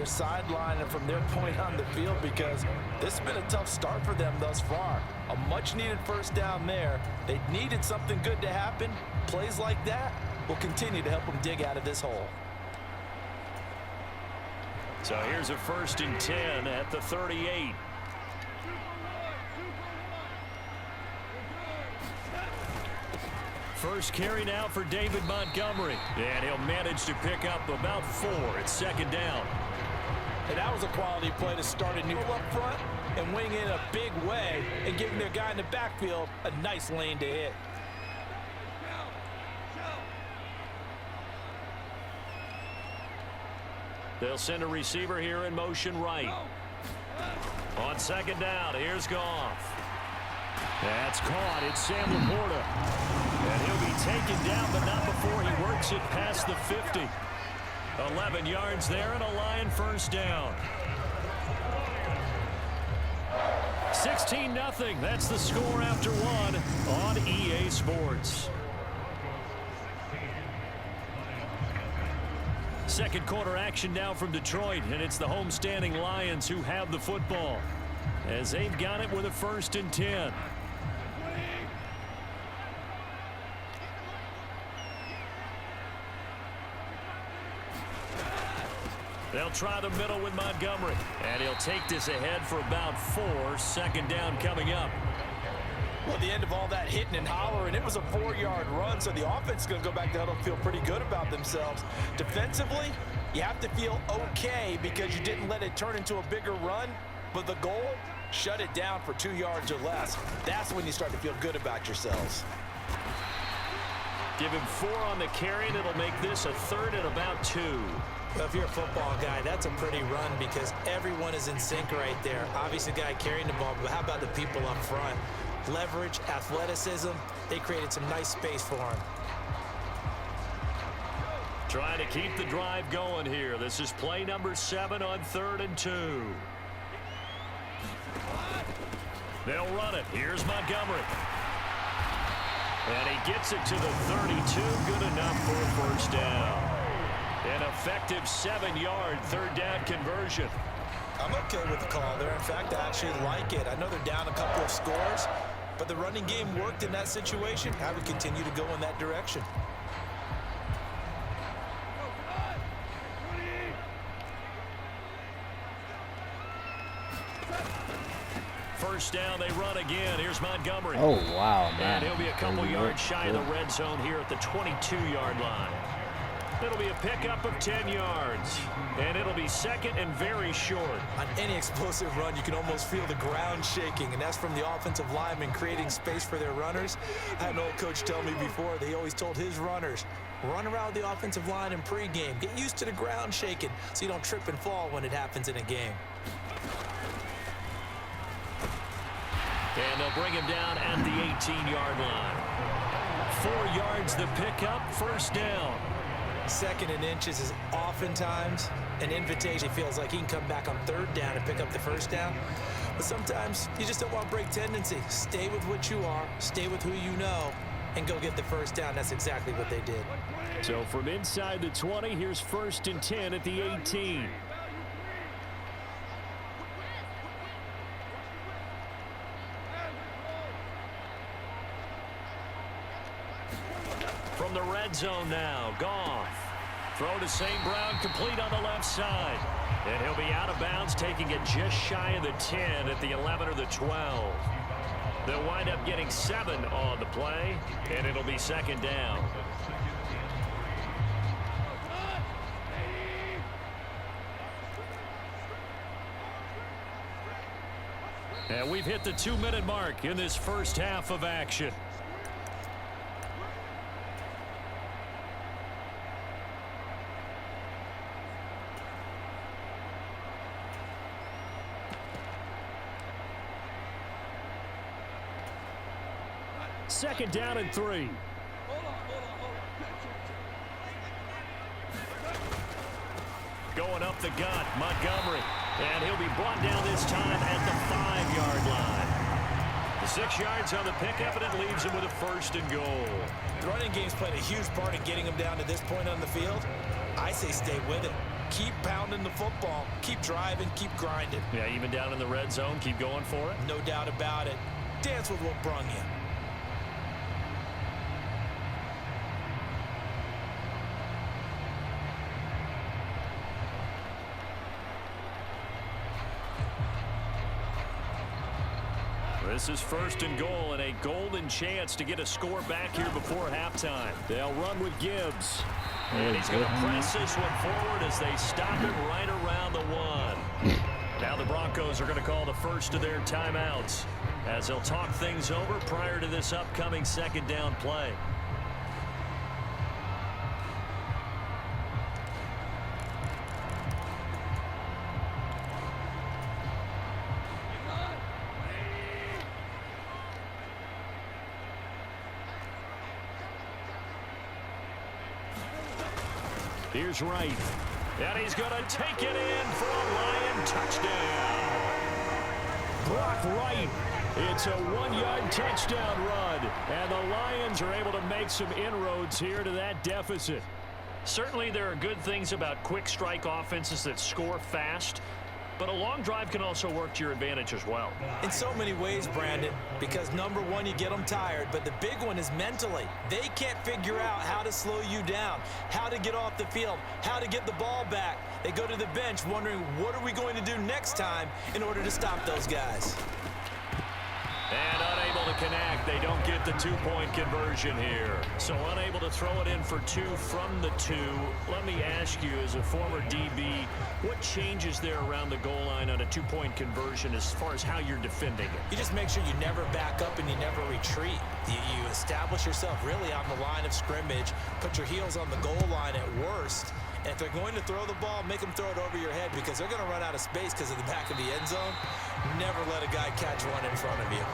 their sideline and from their point on the field, because this has been a tough start for them thus far. A much-needed first down there. They needed something good to happen. Plays like that will continue to help them dig out of this hole. So here's a 1st and 10 at the 38. First carry now for David Montgomery. And he'll manage to pick up about 4 at 2nd down. And that was a quality play to start a new up front and wing in a big way and giving their guy in the backfield a nice lane to hit. They'll send a receiver here in motion right. On 2nd down, here's Goff. That's caught. It's Sam Laporta. And he'll be taken down, but not before he works it past the 50. 11 yards there and a Lion first down. 16-0. That's the score after 1 on EA Sports. Second quarter action now from Detroit, and it's the homestanding Lions who have the football as they've got it with a 1st and 10. They'll try the middle with Montgomery, and he'll take this ahead for about 4. 2nd down coming up. Well, at the end of all that hitting and hollering, it was a 4-yard run, so the offense is going to go back to huddle and feel pretty good about themselves. Defensively, you have to feel okay because you didn't let it turn into a bigger run, but the goal, shut it down for 2 yards or less. That's when you start to feel good about yourselves. Give him 4 on the carry, and it'll make this a 3rd and about 2. Well, if you're a football guy, that's a pretty run because everyone is in sync right there. Obviously, the guy carrying the ball, but how about the people up front? Leverage, athleticism, they created some nice space for him. Trying to keep the drive going here. This is play number 7 on 3rd and 2. They'll run it. Here's Montgomery. And he gets it to the 32. Good enough for a first down. An effective 7-yard 3rd down conversion. I'm okay with the call there. In fact, I actually like it. I know they're down a couple of scores, but the running game worked in that situation. I would continue to go in that direction. First down, they run again. Here's Montgomery. Oh, wow, man. And he'll be a couple yards shy of the red zone here at the 22-yard line. It'll be a pickup of 10 yards. And it'll be 2nd and very short. On any explosive run, you can almost feel the ground shaking, and that's from the offensive linemen creating space for their runners. I had an old coach tell me before, they always told his runners, run around the offensive line in pregame. Get used to the ground shaking so you don't trip and fall when it happens in a game. And they'll bring him down at the 18-yard line. 4 yards the pickup, first down. 2nd and inches is oftentimes an invitation. It feels like he can come back on 3rd down and pick up the first down. But sometimes you just don't want to break tendency. Stay with what you are, stay with who you know, and go get the first down. That's exactly what they did. So from inside the 20, here's 1st and 10 at the 18. From the red zone now, Goff. Throw to St. Brown, complete on the left side. And he'll be out of bounds, taking it just shy of the 10 at the 11 or the 12. They'll wind up getting 7 on the play, and it'll be 2nd down. And we've hit the 2-minute mark in this first half of action. Second down and 3. Going up the gut, Montgomery. And he'll be brought down this time at the 5-yard line. The 6 yards on the pickup, and it leaves him with a 1st and goal. The running game's played a huge part in getting him down to this point on the field. I say stay with it. keep pounding the football. Keep driving, keep grinding. Yeah, even down in the red zone, keep going for it. No doubt about it. Dance with what brung you. This is 1st and goal and a golden chance to get a score back here before halftime. They'll run with Gibbs. And he's going to press this one forward as they stop it right around the 1. Now the Broncos are going to call the first of their timeouts as they'll talk things over prior to this upcoming 2nd down play. Here's Wright. And he's going to take it in for a Lion touchdown. Brock Wright. It's a 1-yard touchdown run. And the Lions are able to make some inroads here to that deficit. Certainly there are good things about quick strike offenses that score fast. But a long drive can also work to your advantage as well. In so many ways, Brandon, because number one, you get them tired, but the big one is mentally. They can't figure out how to slow you down, how to get off the field, how to get the ball back. They go to the bench wondering, what are we going to do next time in order to stop those guys? And unable to connect. They don't get the 2-point conversion here. So unable to throw it in for 2 from the 2. Let me ask you, as a former DB, what changes there around the goal line on a 2-point conversion as far as how you're defending it? You just make sure you never back up and you never retreat. You establish yourself really on the line of scrimmage, put your heels on the goal line at worst. And if they're going to throw the ball, make them throw it over your head because they're going to run out of space because of the back of the end zone. Never let a guy catch one in front of you.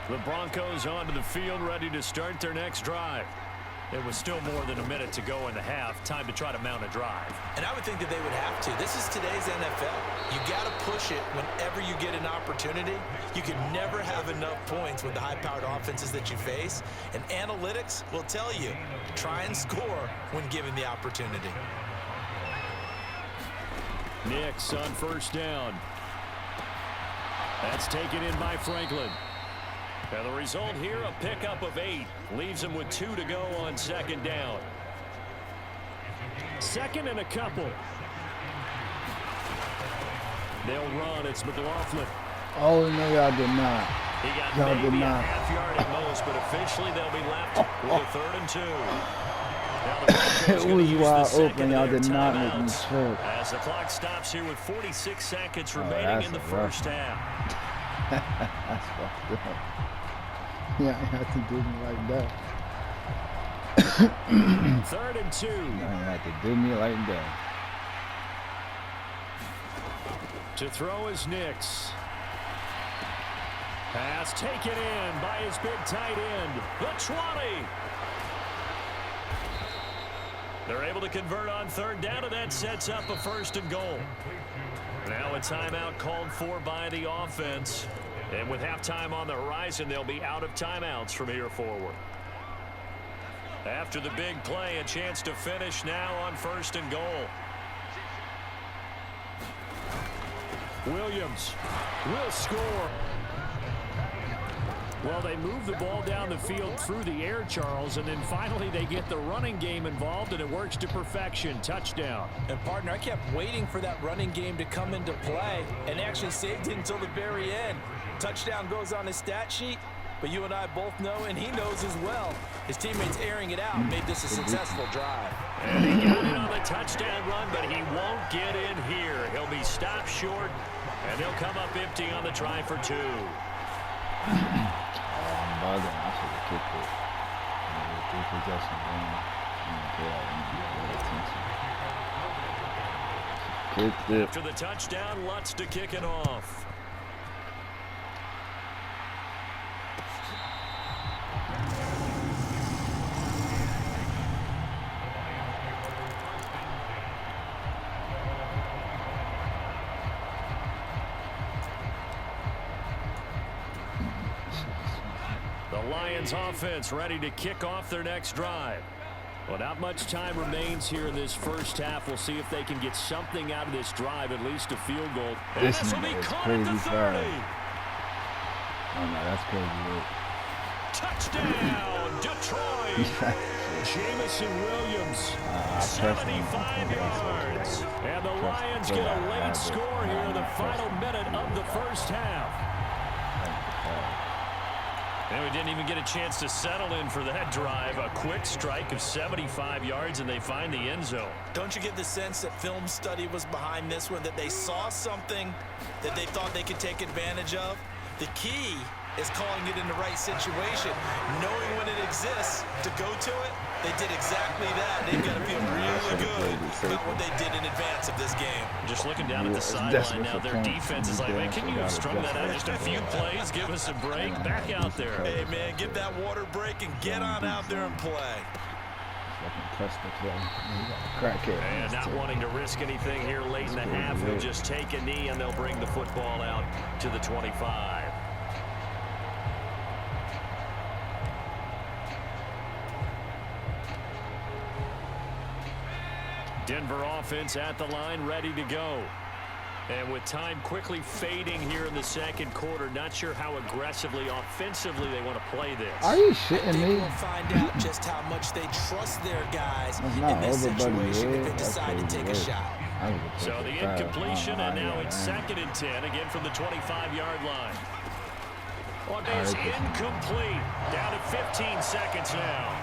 The Broncos onto the field, ready to start their next drive. It was still more than a minute to go in the half. Time to try to mount a drive. And I would think that they would have to. This is today's NFL. You got to push it whenever you get an opportunity. You can never have enough points with the high-powered offenses that you face. And analytics will tell you, try and score when given the opportunity. Nix on 1st down. That's taken in by Franklin. And the result here, a pickup of 8. Leaves him with 2 to go on 2nd down. 2nd and a couple. They'll run. It's McLaughlin. Oh, no, y'all did not. He got Y'all maybe did a not. half yard at most, but officially they'll be left with a 3rd and 2. Now the Broncos It gonna was use wide the second open. of Y'all their did not make me timeouts trip. as the clock stops here with 46 seconds remaining that's in the a rough 1st half. That's fucked up. Yeah, I have to do me like that. 3rd and 2. I have to do me like that. To throw is Nix. Pass taken in by his big tight end. The 20. They're able to convert on 3rd down, and that sets up a 1st and goal. Now a timeout called for by the offense. And with halftime on the horizon, they'll be out of timeouts from here forward. After the big play, a chance to finish now on 1st and goal. Williams will score. Well, they move the ball down the field through the air, Charles, and then finally they get the running game involved, and it works to perfection. Touchdown. And, partner, I kept waiting for that running game to come into play and actually saved it until the very end. Touchdown goes on his stat sheet, but you and I both know, and he knows as well, his teammates airing it out made this a successful drive. And he got it on the touchdown run, but he won't get in here. He'll be stopped short, and they'll come up empty on the try for 2. I should have kicked it. Possession game. Kicked it. After the touchdown, Lutz to kick it off. Lions offense ready to kick off their next drive. Well, not much time remains here in this first half. We'll see if they can get something out of this drive, at least a field goal. And this will be caught at the 30. Oh, no, that's crazy. Touchdown, Detroit. Jamison Williams, 75 yards. And the Lions get a late score here in the final minute of the first half. And we didn't even get a chance to settle in for that drive. A quick strike of 75 yards, and they find the end zone. Don't you get the sense that film study was behind this one, that they saw something that they thought they could take advantage of? The key is calling it in the right situation, knowing when it exists to go to it. They did exactly that. They've got to feel really good about what they did in advance of this game. Just looking down at the sideline now, their defense is like, man, can you strung that out just a few plays? Give us a break. Back out there. Hey, man, give that water break and get on out there and play. And not wanting to risk anything here late in the half, he'll just take a knee and they'll bring the football out to the 25. Denver offense at the line, ready to go. And with time quickly fading here in the second quarter, not sure how aggressively, offensively they want to play this. Are you shitting me? We'll find out just how much they trust their guys in this situation if they decide to take a shot. So the incompletion, and now it's 2nd and 10, again from the 25-yard line. Well, it's incomplete. Down to 15 seconds now.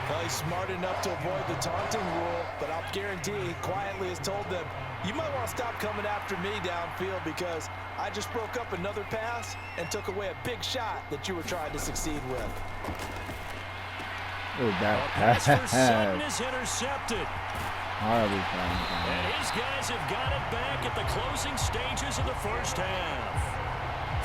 Well, he's smart enough to avoid the taunting rule, but I'll guarantee he quietly has told them, you might want to stop coming after me downfield because I just broke up another pass and took away a big shot that you were trying to succeed with. Pass for Sutton is intercepted. And his guys have got it back at the closing stages of the first half.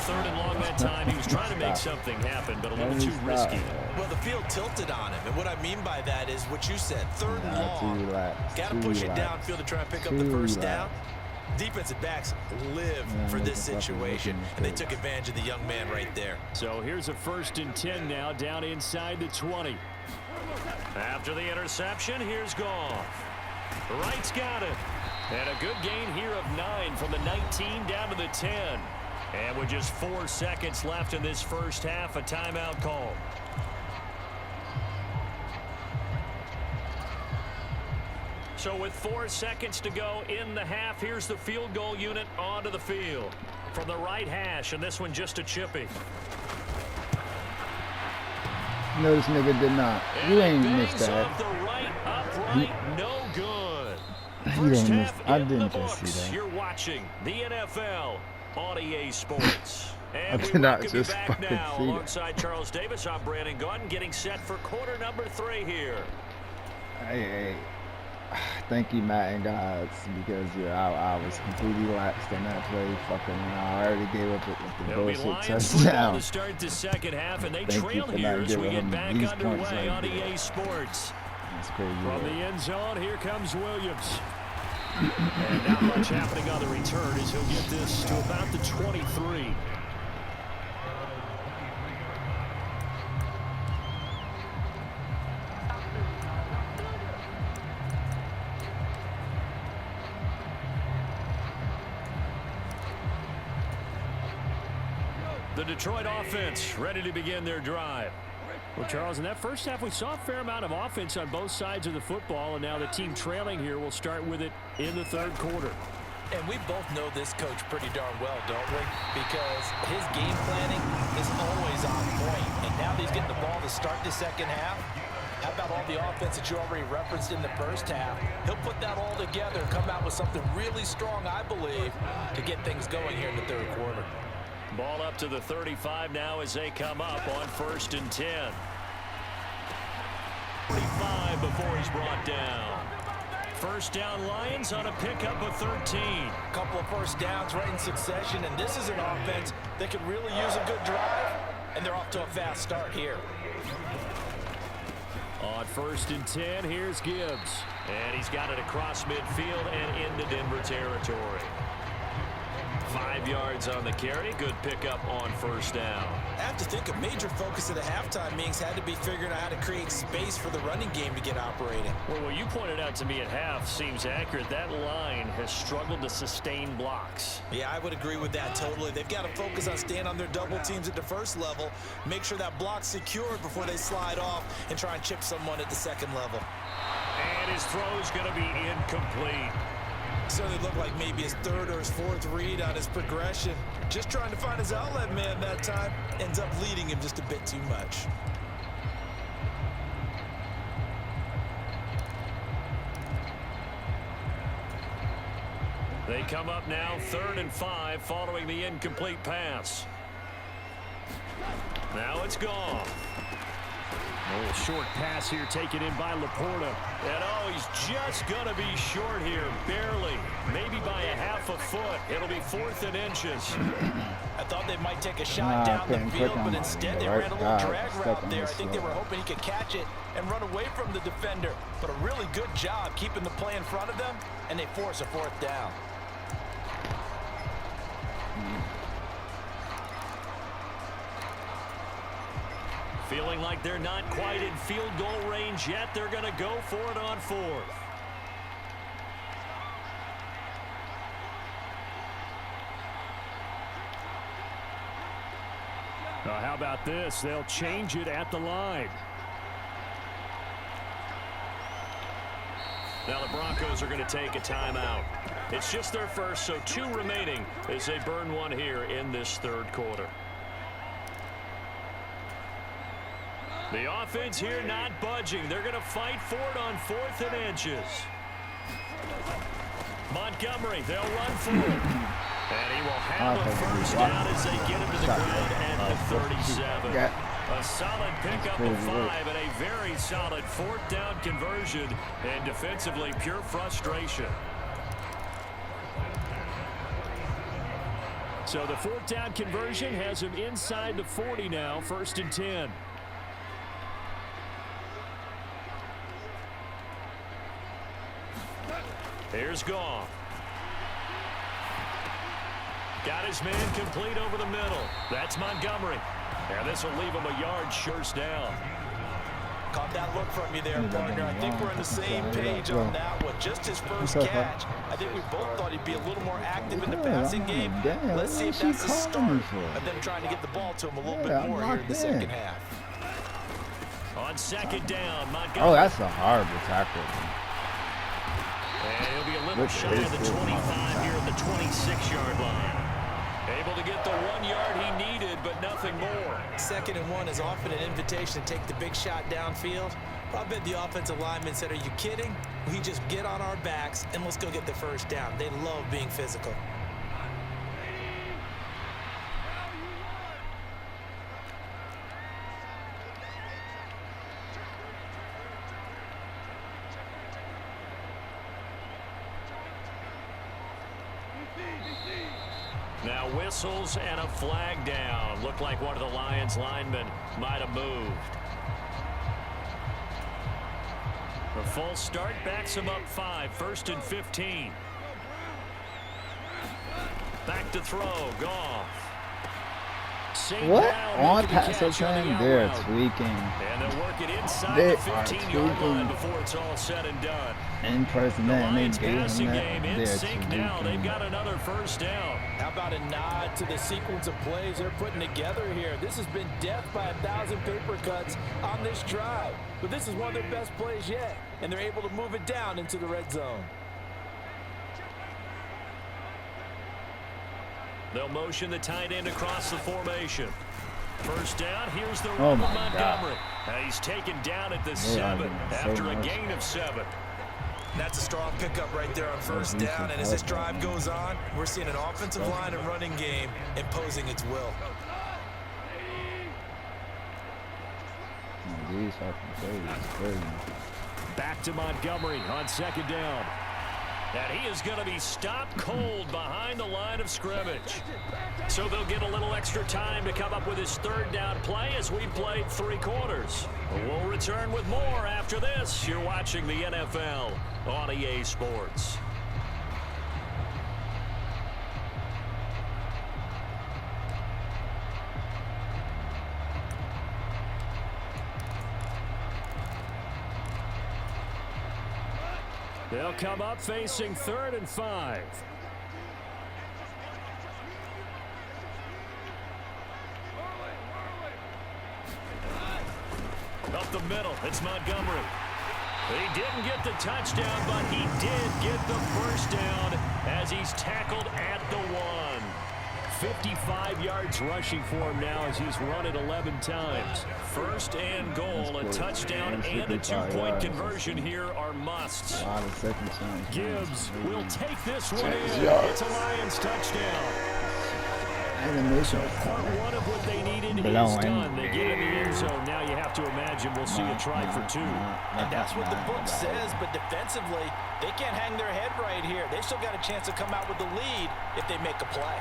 3rd and long that time. He was trying to make something happen, but a little too risky. Well, the field tilted on him, and what I mean by that is what you said, 3rd and long. Got to push it downfield to try and pick up the first down. Defensive backs live for this situation, and they took advantage of the young man right there. So here's a 1st and 10 now, down inside the 20. After the interception, here's Goff. Wright's got it. And a good gain here of 9 from the 19 down to the 10. And with just 4 seconds left in this first half, a timeout call. So with 4 seconds to go in the half, here's the field goal unit onto the field. From the right hash, and this one just a chippy. No, this nigga did not. You ain't missed that. Off the right, upright, no good. You First ain't missed. half I in the didn't just books. see that. You're watching the NFL on EA Sports. And I we did not welcome you just back fucking now see that. alongside Charles Davis. I'm Brandon Gordon, getting set for quarter number 3 here. Hey, thank you, Madden guys, because I was completely laxed on that play. Fucking, I already gave up with the It'll be bullshit Lions football touchdown. to start the second half, and they Thank you trail for here not as we giving get him back these underway points on like EA that. Sports. That's crazy. From the end zone, here comes Williams. And not much happening on the return as he'll get this to about the 23. The Detroit offense ready to begin their drive. Well, Charles, in that first half, we saw a fair amount of offense on both sides of the football, and now the team trailing here will start with it in the 3rd quarter. And we both know this coach pretty darn well, don't we? Because his game planning is always on point. And now that he's getting the ball to start the second half, how about all the offense that you already referenced in the first half? He'll put that all together and come out with something really strong, I believe, to get things going here in the 3rd quarter. Ball up to the 35 now as they come up on 1st and 10. 45 before he's brought down. First down Lions on a pickup of 13. A couple of first downs right in succession, and this is an offense that could really use a good drive, and they're off to a fast start here. On 1st and 10, here's Gibbs. And he's got it across midfield and into Denver territory. 5 yards on the carry. Good pickup on first down. I have to think a major focus of the halftime meetings had to be figuring out how to create space for the running game to get operating. Well, what you pointed out to me at half seems accurate. That line has struggled to sustain blocks. Yeah, I would agree with that totally. They've got to focus on staying on their double teams at the first level, make sure that block's secured before they slide off and try and chip someone at the second level. And his throw's going to be incomplete. Certainly looked like maybe his third or his fourth read on his progression. Just trying to find his outlet man that time. Ends up leading him just a bit too much. They come up now 3rd and 5 following the incomplete pass. Now it's gone. A little short pass here taken in by Laporta. And oh, he's just going to be short here, barely. Maybe by a half a foot. It'll be 4th and inches. I thought they might take a shot down the field, but instead they ran a little drag route there. I think they were hoping he could catch it and run away from the defender. But a really good job keeping the play in front of them, and they force a 4th down. Feeling like they're not quite in field goal range yet. They're going to go for it on 4th. How about this? They'll change it at the line. Now the Broncos are going to take a timeout. It's just their first, so 2 remaining as they burn one here in this 3rd quarter. The offense here not budging. They're going to fight for it on 4th and inches. Montgomery, they'll run for it. And he will have a first down as they get him to the ground at the 37. A solid pickup of 5 and a very solid 4th down conversion. And defensively, pure frustration. So the 4th down conversion has him inside the 40 now, 1st and 10. Here's Goff. Got his man complete over the middle. That's Montgomery. And this will leave him a yard short down. Caught that look from you there, partner. I think we're on the same page on that one. Just his first catch. I think we both thought he'd be a little more active in the passing game. Let's see if that's the start of them trying to get the ball to him a little bit more here in the second half. On 2nd down, Montgomery. Oh, that's a horrible tackle. And he'll be a little shy of the 25 here at the 26-yard line. Able to get the 1 yard he needed, but nothing more. 2nd and 1 is often an invitation to take the big shot downfield. I bet the offensive lineman said, are you kidding? We just get on our backs and let's go get the first down. They love being physical. Now whistles and a flag down. Looked like one of the Lions linemen might have moved. The false start backs him up 5. 1st and 15. Back to throw. Goff. What? On pass attempt? They're tweaking. And they'll work it inside the 15-yard line before it's all said and done. In person, man, Lions they gave passing them game that. in sync now. They've got another first down. How about a nod to the sequence of plays they're putting together here? This has been death by 1,000 paper cuts on this drive. But this is one of their best plays yet, and they're able to move it down into the red zone. They'll motion the tight end across the formation. First down, here's the run of Montgomery. He's taken down at the 7 after a gain of 7. That's a strong pickup right there on first down, and as this drive goes on, we're seeing an offensive line and running game imposing its will. Back to Montgomery on 2nd down. And he is going to be stopped cold behind the line of scrimmage. So they'll get a little extra time to come up with his 3rd down play as we played 3 quarters. We'll return with more after this. You're watching the NFL on EA Sports. They'll come up facing 3rd and 5. Up the middle, it's Montgomery. He didn't get the touchdown, but he did get the first down as he's tackled at the 1. 55 yards rushing for him now as he's run it 11 times. 1st and goal, a touchdown and a 2-point conversion here are musts. Gibbs will take this one in. It's a Lions touchdown. So part 1 of what they needed is done. They get in the end zone. Now you have to imagine we'll see a try for 2. And that's what the book says, but defensively, they can't hang their head right here. They've still got a chance to come out with the lead if they make a play.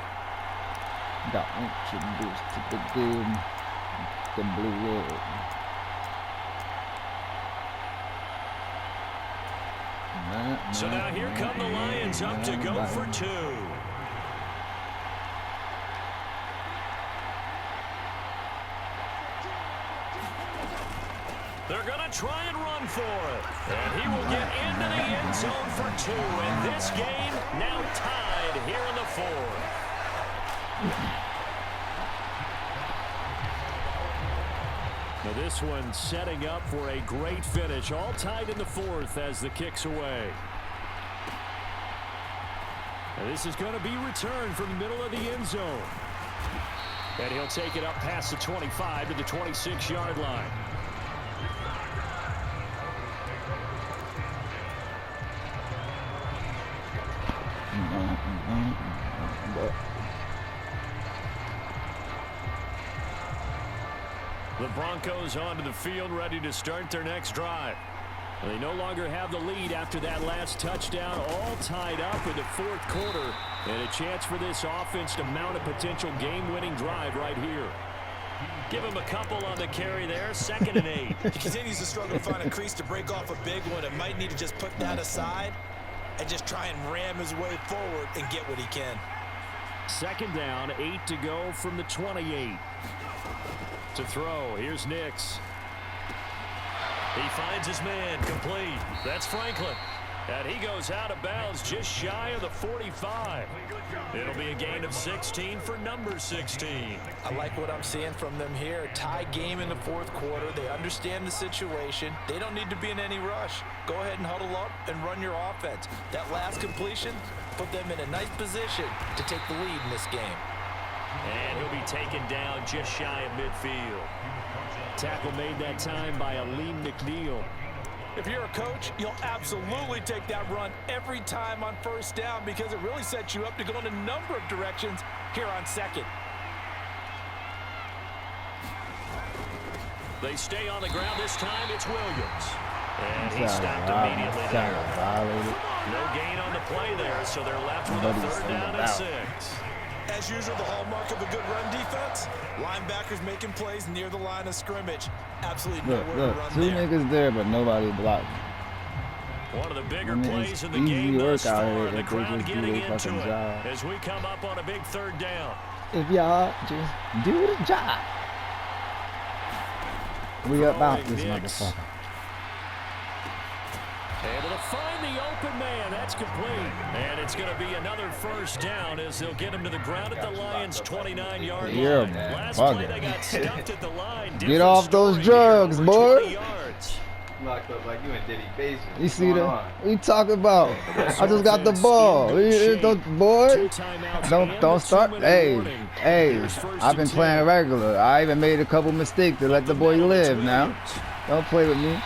So now here come the Lions up to go for 2. They're going to try and run for it. And he will get into the end zone for 2. And this game now tied here in the 4th. Now this one setting up for a great finish. All tied in the 4th as the kick's away. Now this is going to be returned from the middle of the end zone. And he'll take it up past the 25 to the 26-yard line. The Broncos onto the field, ready to start their next drive. They no longer have the lead after that last touchdown, all tied up in the 4th quarter, and a chance for this offense to mount a potential game-winning drive right here. Give him a couple on the carry there, 2nd and 8. He continues to struggle to find a crease to break off a big one, and might need to just put that aside and just try and ram his way forward and get what he can. 2nd down, 8 to go from the 28. To throw, here's Nix. He finds his man, complete. That's Franklin. And he goes out of bounds just shy of the 45. It'll be a gain of 16 for number 16. I like what I'm seeing from them here. A tie game in the 4th quarter. They understand the situation. They don't need to be in any rush. Go ahead and huddle up and run your offense. That last completion put them in a nice position to take the lead in this game. And he'll be taken down just shy of midfield. Tackle made that time by Aleem McNeil. If you're a coach, you'll absolutely take that run every time on 1st down because it really sets you up to go in a number of directions here on 2nd. They stay on the ground this time. It's Williams. And he stopped immediately there. No gain on the play there, so they're left with a 3rd down and 6. As usual, the hallmark of a good run defense, linebackers making plays near the line of scrimmage. Absolutely nowhere to run two there. niggas there, but nobody blocked. One of the bigger plays in the game thus far. The crowd getting into it job. as we come up on a big 3rd down. If y'all just do the job. We about this motherfucker. Able to find the open man. That's complete. And it's going to be another 1st down as they'll get him to the ground at the Lions' 29-yard line. Yeah, man. Last play they got stuffed at the line. Get off those drugs, boy. Locked up like you in Diddy basement. You see that? What you talking about? I just got the ball. Boy, don't start. Hey, I've been playing regular. I even made a couple mistakes to let the boy live now. Don't play with me.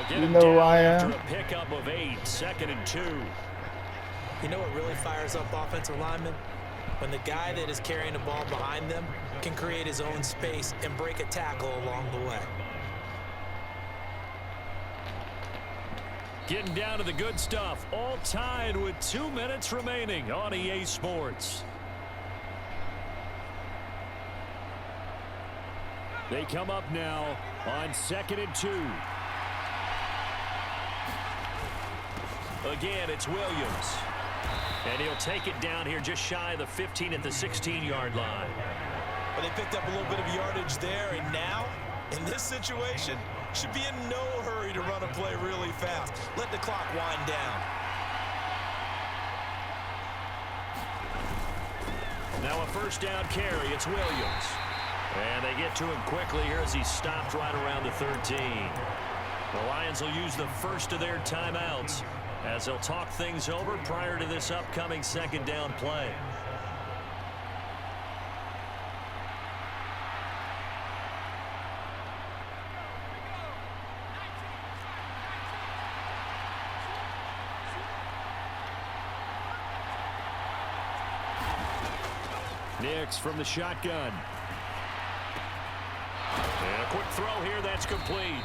You know who I am. A pickup of 8, 2nd and 2. You know what really fires up offensive linemen? When the guy that is carrying the ball behind them can create his own space and break a tackle along the way. Getting down to the good stuff. All tied with 2 minutes remaining on EA Sports. They come up now on 2nd and 2. Again, it's Williams. And he'll take it down here just shy of the 15 at the 16-yard line. But they picked up a little bit of yardage there, and now, in this situation, should be in no hurry to run a play really fast. Let the clock wind down. Now a first down carry. It's Williams. And they get to him quickly here as he stopped right around the 13. The Lions will use the first of their timeouts as they'll talk things over prior to this upcoming second down play. Nix from the shotgun. And a quick throw here, that's complete.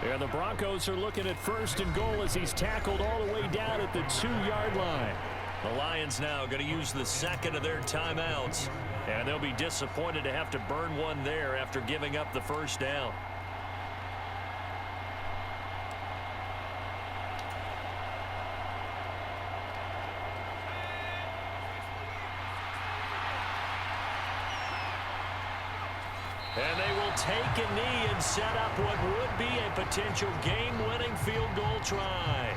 And the Broncos are looking at first and goal as he's tackled all the way down at the 2-yard line. The Lions now going to use the second of their timeouts. And they'll be disappointed to have to burn one there after giving up the first down. And they will take a knee and set up what would be a potential game-winning field goal try.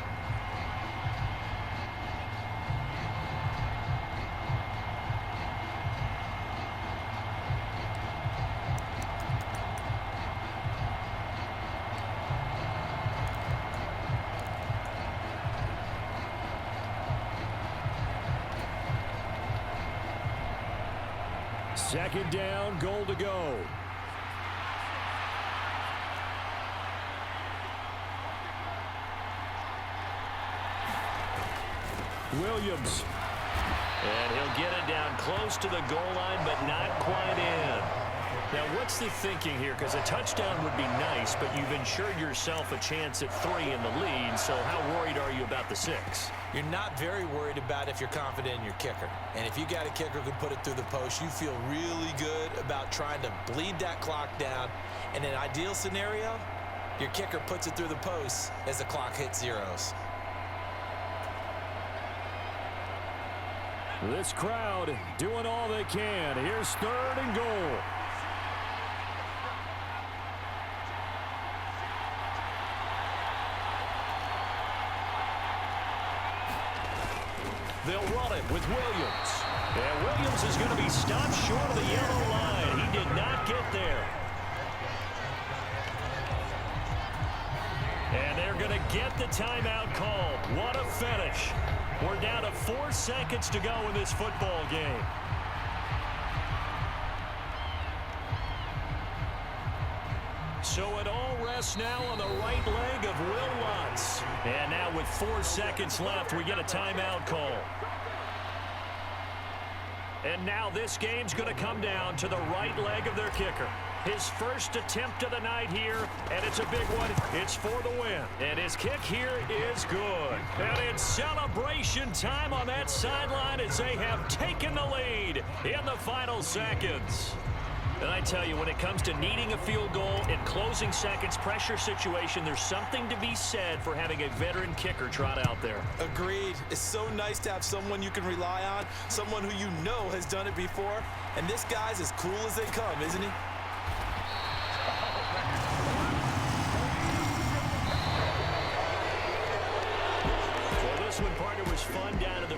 Second down, goal to go. Williams. And he'll get it down close to the goal line, but not quite in. Now, what's the thinking here? Because a touchdown would be nice, but you've ensured yourself a chance at 3 in the lead, so how worried are you about the 6? You're not very worried about if you're confident in your kicker. And if you got a kicker who can put it through the post, you feel really good about trying to bleed that clock down. In an ideal scenario, your kicker puts it through the post as the clock hits zeros. This crowd doing all they can. Here's third and goal. They'll run it with Williams. And Williams is going to be stopped short of the yellow line. He did not get there. And they're going to get the timeout called. What a finish. We're down to 4 seconds to go in this football game. So it all rests now on the right leg of Will Lutz. And now with 4 seconds left, we get a timeout call. And now this game's going to come down to the right leg of their kicker. His first attempt of the night here, and it's a big one. It's for the win. And his kick here is good. And it's celebration time on that sideline as they have taken the lead in the final seconds. And I tell you, when it comes to needing a field goal in closing seconds, pressure situation, there's something to be said for having a veteran kicker trot out there. Agreed. It's so nice to have someone you can rely on, someone who you know has done it before. And this guy's as cool as they come, isn't he? Well, this one, partner, was fun down in the